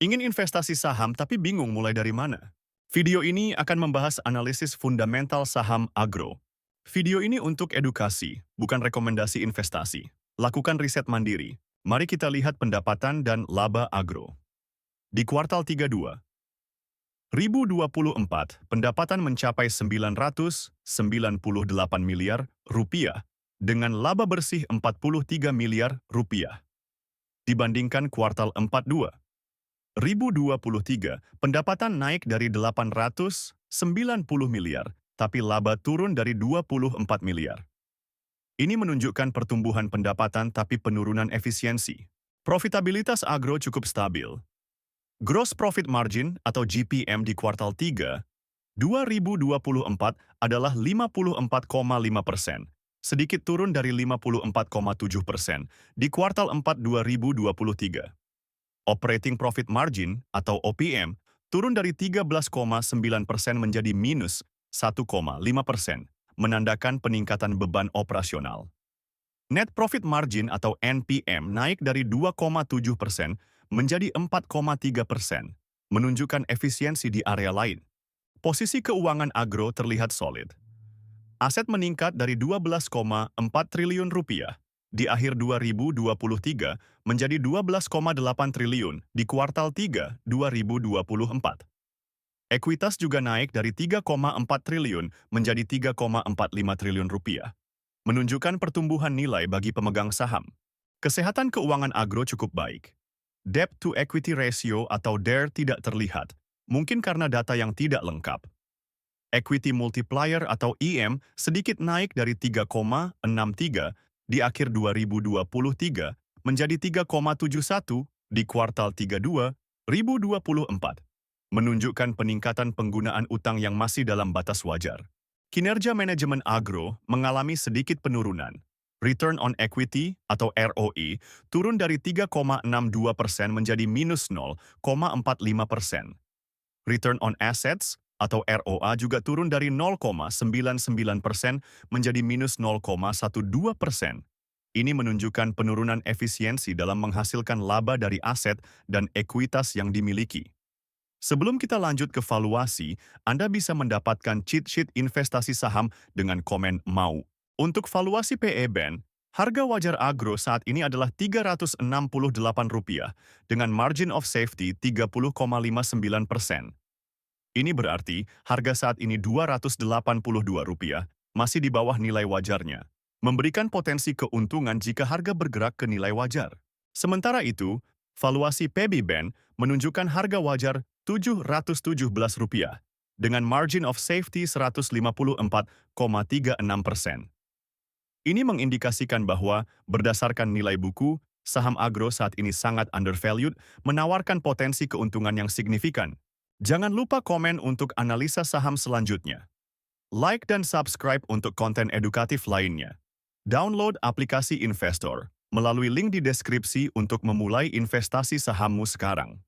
Ingin investasi saham tapi bingung mulai dari mana? Video ini akan membahas analisis fundamental saham agro. Video ini untuk edukasi, bukan rekomendasi investasi. Lakukan riset mandiri. Mari kita lihat pendapatan dan laba agro. Di kuartal 32, 2024, pendapatan mencapai 998 miliar rupiah dengan laba bersih 43 miliar rupiah. Dibandingkan kuartal 42, 2023, pendapatan naik dari 890 miliar, tapi laba turun dari 24 miliar. Ini menunjukkan pertumbuhan pendapatan tapi penurunan efisiensi. Profitabilitas agro cukup stabil. Gross Profit Margin atau GPM di kuartal 3, 2024 adalah 54,5%, sedikit turun dari 54,7% di kuartal 4 2023. Operating Profit Margin atau OPM turun dari 13,9% menjadi minus 1,5%, menandakan peningkatan beban operasional. Net Profit Margin atau NPM naik dari 2,7% menjadi 4,3%, menunjukkan efisiensi di area lain. Posisi keuangan agro terlihat solid. Aset meningkat dari 12,4 triliun rupiah di akhir 2023 menjadi 12,8 triliun di kuartal 3 2024. Ekuitas juga naik dari 3,4 triliun menjadi 3,45 triliun rupiah, menunjukkan pertumbuhan nilai bagi pemegang saham. Kesehatan keuangan agro cukup baik. Debt to Equity Ratio atau DER tidak terlihat, mungkin karena data yang tidak lengkap. Equity Multiplier atau EM sedikit naik dari 3,63 di akhir 2023 menjadi 3,71 di kuartal 3 2024, menunjukkan peningkatan penggunaan utang yang masih dalam batas wajar. Kinerja manajemen agro mengalami sedikit penurunan. Return on Equity atau ROE turun dari 3,62% menjadi minus 0,45%. Return on Assets atau ROA juga turun dari 0,99% menjadi minus 0,12%. Ini menunjukkan penurunan efisiensi dalam menghasilkan laba dari aset dan ekuitas yang dimiliki. Sebelum kita lanjut ke valuasi, Anda bisa mendapatkan cheat sheet investasi saham dengan komen mau. Untuk valuasi PE BAN, harga wajar agro saat ini adalah Rp368 dengan margin of safety 30,59%. Ini berarti harga saat ini Rp282, masih di bawah nilai wajarnya, memberikan potensi keuntungan jika harga bergerak ke nilai wajar. Sementara itu, valuasi PB BAN menunjukkan harga wajar Rp717 dengan margin of safety 154,36%. Ini mengindikasikan bahwa berdasarkan nilai buku, saham agro saat ini sangat undervalued, menawarkan potensi keuntungan yang signifikan. Jangan lupa komen untuk analisa saham selanjutnya. Like dan subscribe untuk konten edukatif lainnya. Download aplikasi Investor melalui link di deskripsi untuk memulai investasi sahammu sekarang.